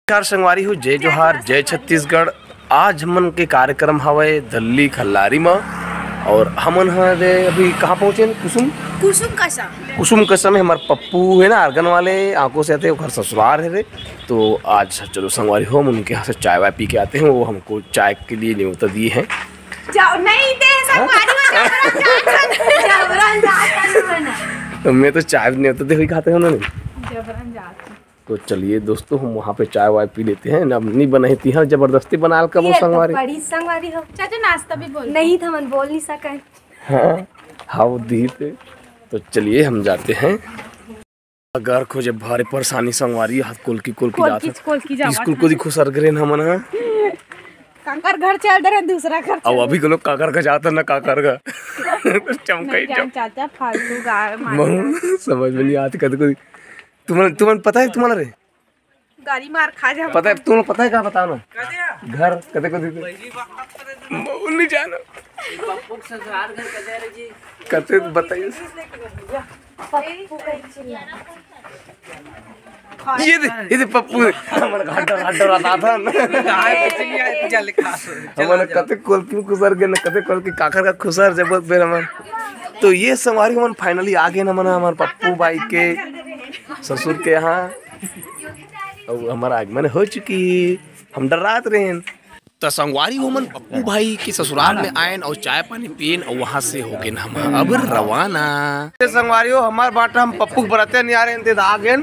नमस्कार संगवारी हो, जय जोहार, जय छत्तीसगढ़। आज हमन के कार्यक्रम हवे दिल्ली खल्लारी में और हमन हरे अभी कहाँ पहुँचे? कुसुम कसम में हमारे पप्पू है ना, आर्गन वाले आंखों से आते हैं, घर ससुराल है रे। तो आज चलो संगवारी हो, हम उनके यहाँ से चाय वाय पी के आते हैं। वो हमको चाय के लिए न्योता दिए हैं। तो मैं तो चाय न्योता दे हुई खाते हैं उन्होंने। तो चलिए दोस्तों, हम वहाँ पे चाय वाय पी लेते हैं। अब नहीं बनाई थी, हाँ जबरदस्ती बना कर वो संगवारी। बड़ी संगवारी हो चाचा, नाश्ता भी बोल नहीं था, मन बोल नहीं सका। हाँ वो दी थे। तो चलिए हम जाते हैं। अगर खोजे भारी परेशानी संगवारी, हाथ कोल की जाते स्कूल को दिखो सर ग्रेन हमन है काकर घर चल दे दूसरा घर। अब अभी के लोग काकर का जाता ना, काकर का चमकाई चाचा फालतू गाय समझ में नहीं आती। कद तुम्हें पता है तुम्हारा रे गाड़ी मार खा जा। पता है तुम्हें, पता है क्या बताओ ना घर कदे को नहीं जाना कते बताइए। ये दे पप्पू हमारा घाटा रहता था हमारा कते कोल क्यों खुसर गए ना, कते कोल की काकर का खुसर जब बेर हमार। तो ये सवारी हम फाइनली आ गए ना मना हमारे पप्पू भाई के ससुर के यहाँ। और हमारा आगमन हो चुकी, हम डर रात रहे। तो संगवारी हो मन पप्पू भाई के ससुराल में आए और चाय पानी पियन और वहाँ से हो गए हम अब रवाना। संगवारी हो हमार बाटा हम पप्पू बराते नहीं आ रहे थे आ गए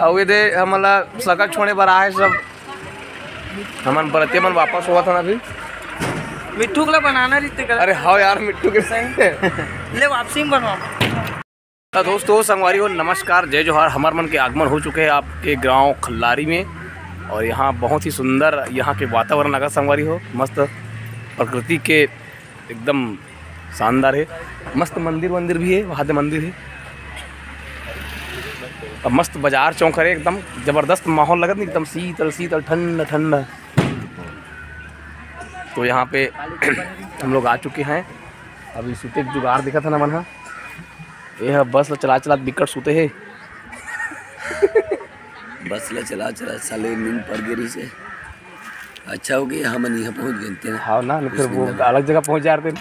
और दे हमारा सगा छोड़े बरा है सब। हमारे बराते मन वापस हुआ था ना अभी मिट्टू के बनाना रीते कर। अरे हाँ यार मिट्टू के सही ले वापसी में बनवा। तो दोस्तों संगवारी हो नमस्कार, जय जोहार। हमार मन के आगमन हो चुके हैं आपके गांव खल्लारी में और यहाँ बहुत ही सुंदर यहाँ के वातावरण लगा संगवारी हो। मस्त प्रकृति के एकदम शानदार है। मस्त मंदिर भी है, वहाँ पे मंदिर है। अब मस्त बाजार चौक है, एकदम ज़बरदस्त माहौल लगा एकदम शीतल ठंडा। तो यहाँ पे हम लोग आ चुके हैं। अभी सूते जुगाड़ दिखा था ना मन, यह बस चला बिकट सूते है। बस चला साले नींद पड़ गई से अच्छा हो गया हम यहाँ पहुँच गए हैं। हाँ ना, फिर वो अलग जगह पहुँच जाते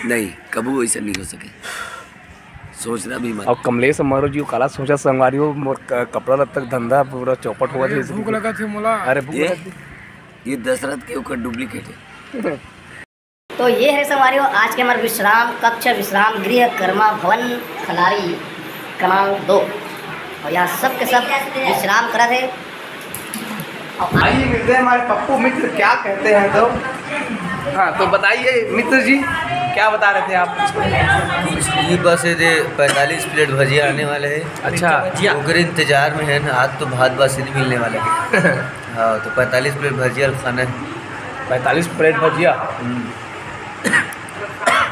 नहीं कबू ऐसा नहीं हो सके, सोचना भी मत। और कमलेश मारो जी काला सोचा संगवारी हो, मोर कपड़ा तक धंधा पूरा चौपट हुआ था। भूख लगा थे मोला। अरे भूख ये दशरथ के ऊपर डुप्लीकेट है। तो ये है संगवारी हो आज के हमारे विश्राम कक्ष, विश्राम गृह कर्मा भवन खलारी क्रमांक 2 और यहाँ सब के सब विश्राम कर रहे थे। आइए मिलते हैं हमारे पप्पू मित्र, क्या कहते हैं तो। हाँ तो बताइए मित्र जी, क्या बता रहे थे आप? ये बस ये 45 प्लेट भजिया आने वाले हैं। अच्छा ओकरे इंतजार में है ना, आज तो भात बासी नहीं मिलने वाले हैं। हाँ तो 45 प्लेट भजिया खाना है। 45 प्लेट भजिया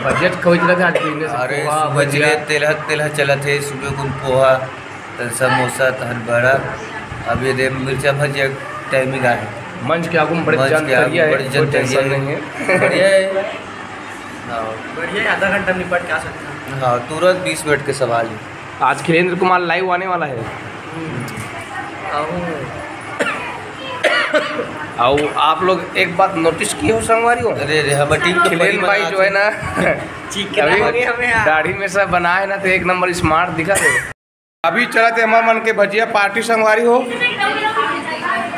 बजट खोज रहे थे आज बिजनेस। अरे भजिया तेलह चला थे सुबह को पोहा समोसा तहन बड़ा। अब ये दे मिर्चा भजिया टाइमिंग है। मंच के आगू बड़े बढ़िया है, आधा घंटा निपट के आ सकते हैं। हाँ तुरंत 20 मिनट के सवाल है। आज खिलेंद्र कुमार लाइव आने वाला है। और आप लोग एक बात नोटिस किए हो संगवारी हो? अरे हम टीम तो खिलेंद्र भाई जो है ना दाढ़ी में सब बना है ना, तो एक नंबर स्मार्ट दिखा थे। अभी चला थे हमारे मन के भजिया पार्टी संगवारी हो,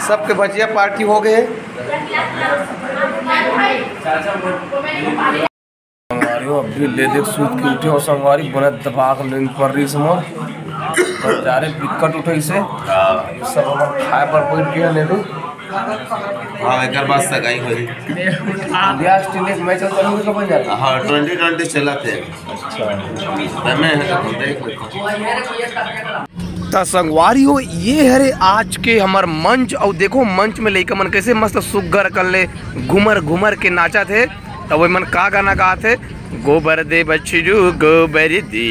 सबके भजिया पार्टी हो गए। संगवारी हो अभी ले देख सूत के उठे हो संगवारी, बड़ा दबाग नींद पड़ रही समोर जा रहे विकट उठे इसे सब खाए पर बैठ गया ले लो। हाँ एक बात सगाई हुई इंडिया ऑस्ट्रेलिया मैच कब बन जाता? हाँ 2020 चला थे। तो संगवारी हो ये है रे आज के हमार मंच। और देखो मंच में लेकर मन कैसे मस्त सुग्गर कर ले घूमर के नाचा थे। तो वो मन का गाना गा थे, गोबर दे बछरू गोबर दे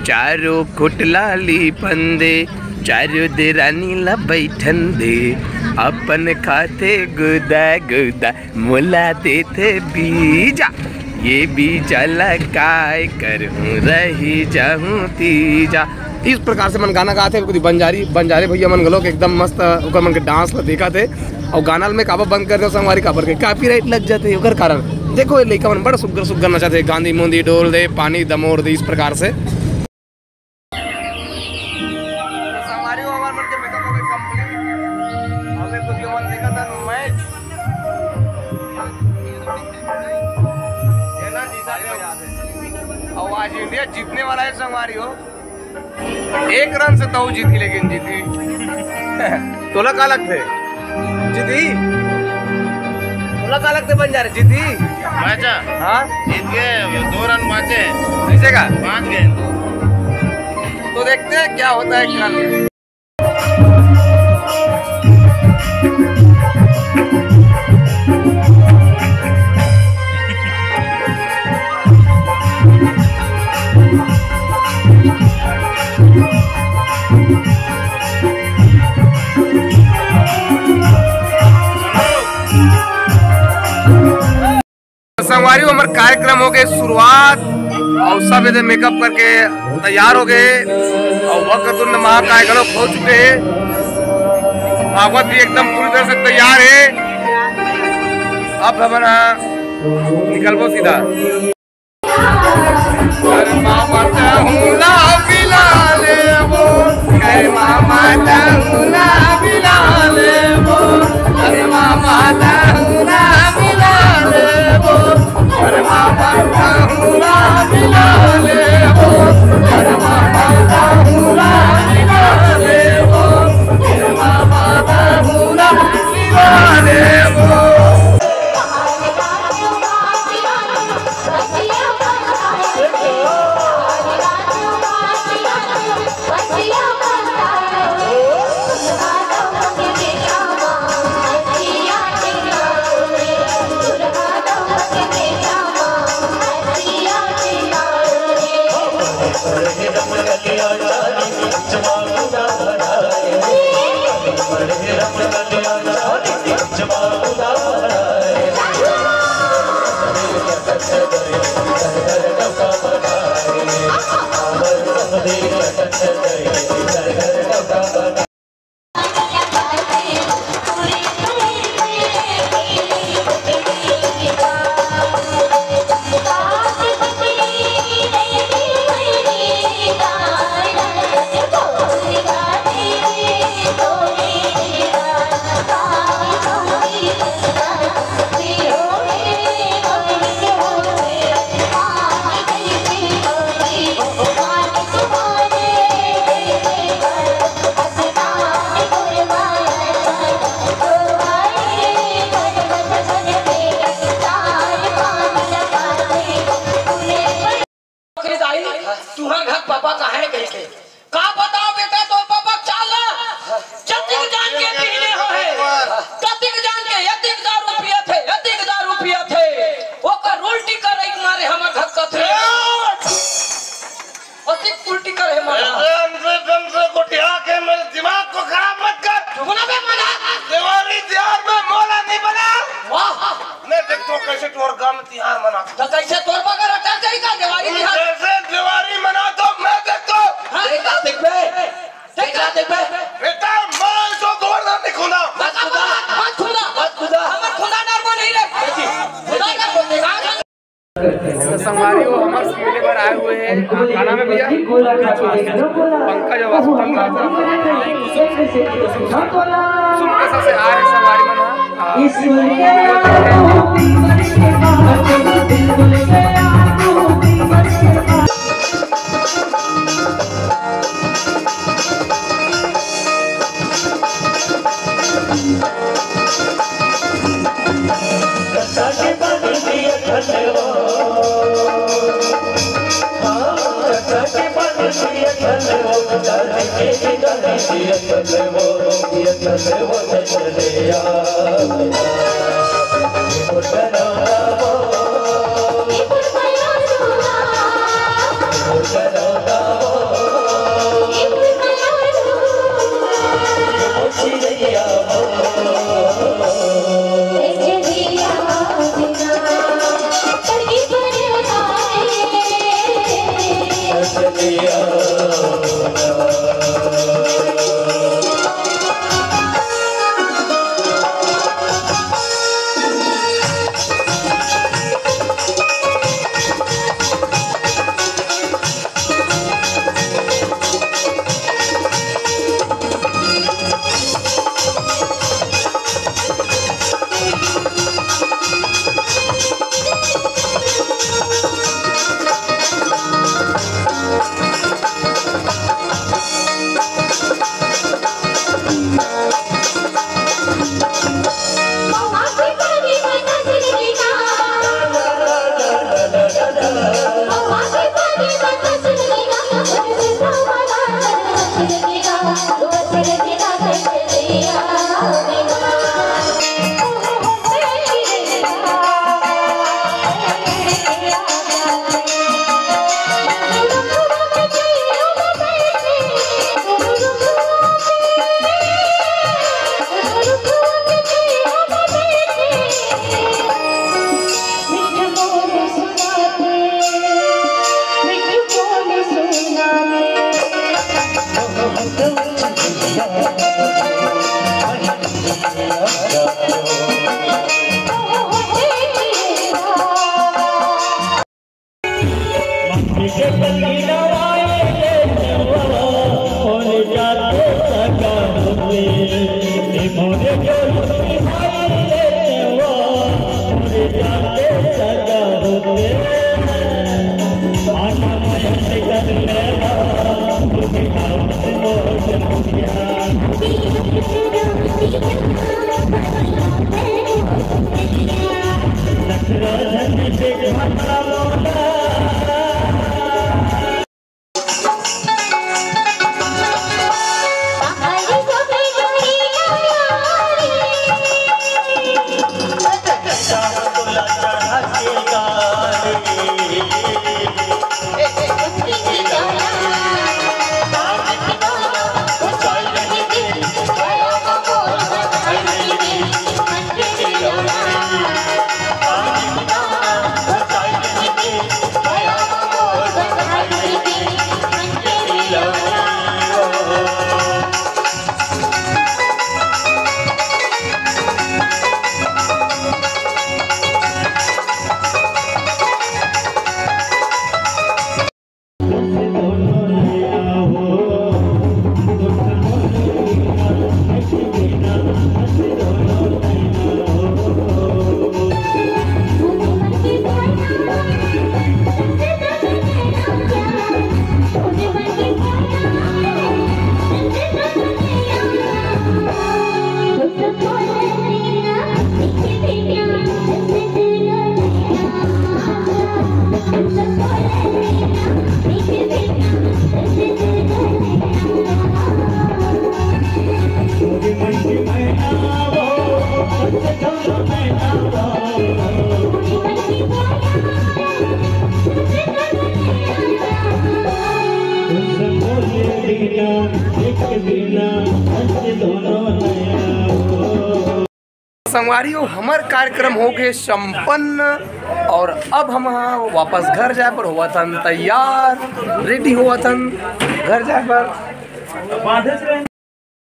चारों खुटलाली पंदे चारों दे रानी ला बैठन दे अपन खाते गुदा मुला देते बीजा ये बीजा लगाए कर रही जाऊँ तीजा इस प्रकार से मन गाना गाते कुछ बंजारी भैया मन गलो एकदम मस्त ओकर मन के डांस ला देखा थे और गाना में काबा बंद कर दे संगवारी काबर के कॉपीराइट लग जाते ओकर कारण। देखो ये लड़का मन बड़ा सुग्गर सुग्गर नचाते गांधी मूंदी डोल दे पानी दमोर दे इस प्रकार से। आज इंडिया जीतने वाला है संगवारी हो, 1 रन से तो जीती लेकिन जीती तोला का लगते जीती तोला का लगते बंजारे जीती अच्छा हाँ जीत गए 2 रन बाचे ऐसे का 5 गेंद। तो देखते हैं क्या होता है कल। संगवारी हमारे कार्यक्रम हो गए शुरुआत और सब इधर मेकअप करके तैयार हो गए और वक्रतुंड महाकाय गणों हो चुके हैं। भागवत भी एकदम पूरी तरह से तैयार है। अब हमारा निकलबो सीधा तुहर घर पापा कहा है कैसे का बताओ बेटा तो पापा चाल जतिक जान के पीने हो है जतिक जान के यतिक दारू पिया थे ओकर उल्टी करे मारे हमर घर कथे अतिक उल्टी करे दम से गुटिया के मेरे दिमाग को खराब मत कर। सुना बे मना दिवाली त्योहार में मोला नहीं बना। वाह मैं देखतो कैसे तोर गांव में त्योहार मना तो कैसे तोर बगर अटक जाई का दिवाली त्योहार कैसे दिवाली मना तो मैं देखतो देख बे बेटा मैं तो गोवर्धन नहीं खुदा मत खुदा हमर खुदा डर नहीं रे खुदा का को देखा संगवारी हो हमारे मेले पर आए हुए हैं खाना में भैया पंकज वासुदेव कुसुम कैसा से आए संगवारी Yeah. संगवारियों हमार कार्यक्रम हो गए संपन्न और अब हम वापस घर जाए पर हुआ था तैयार रेडी हुआ था घर जाए पर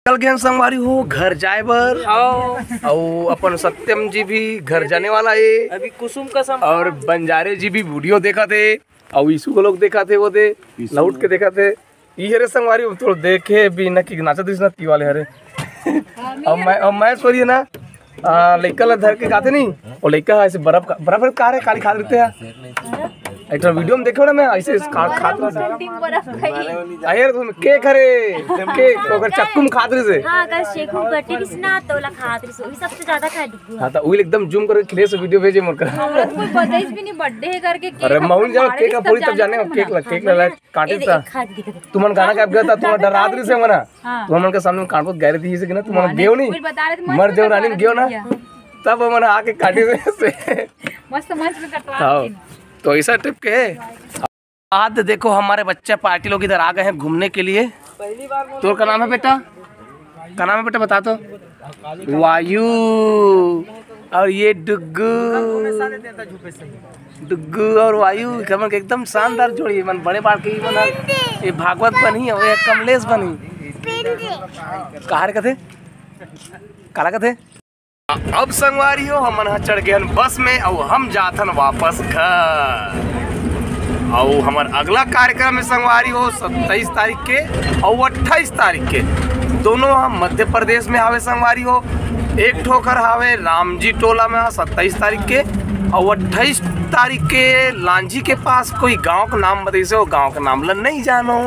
चल गए संगवारी हो घर जाए पर और अपन सत्यम जी भी घर जाने वाला है अभी कुसुम का सम और बंजारे जी भी वीडियो देखा थे और ईशु को लोग देखा थे वो थे लौट के देखा थे ये रे संगवारी तो देखे भी न कि नाचा दिस ती वाले हरे और मैं सोरिए ना लड़का ला धर के खाते नहीं और लड़का ऐसे बर्फ का रहे काली खा देते हैं एक वीडियो में देखो ना मैं ऐसे खाते यार तुम केक हरे केक अगर चक्कू में खाते से हां का शेखू बटे बिसना तोला खाते से वही सबसे ज्यादा खा दी हां तो वही एकदम जूम करके खिले से वीडियो भेजे मोर कर हमरा कोई बताइस भी नहीं बर्थडे है करके केक अरे मौन जाओ केक का पूरी तब जाने केक ला काटे था तुमन गाना का गया था तुम डरा दे से मना तुमन के सामने काटबो गैर दी से कि ना तुमन गेव नहीं मर देव रानी गेव ना तब मन आके काटे से मस्त मंच में कटवा तो ऐसा टिप के आज देखो हमारे बच्चे पार्टी लोग इधर आ गए हैं घूमने के लिए पहली बार तो क्या नाम है बेटा क्या नाम है बेटा बता तो वायु और ये डुग्गू डुग्गू और वायु कमल के एकदम शानदार जोड़ी मन बड़े बार की बना ये भागवत बनी और ये कमलेश बनी कहाँ कथे काला कथे अब संगवारियों हम चढ़ गए बस में और हम जाथन वापस घर और हमार अगला कार्यक्रम में संगवारी हो 27 तारीख के और 28 तारीख के दोनों हम मध्य प्रदेश में आवे संगवारी हो एक ठोकर हावे रामजी टोला में 27 तारीख के और 28 तारीख के लांजी के पास कोई गांव का नाम बताइए गांव का नाम नहीं जानो।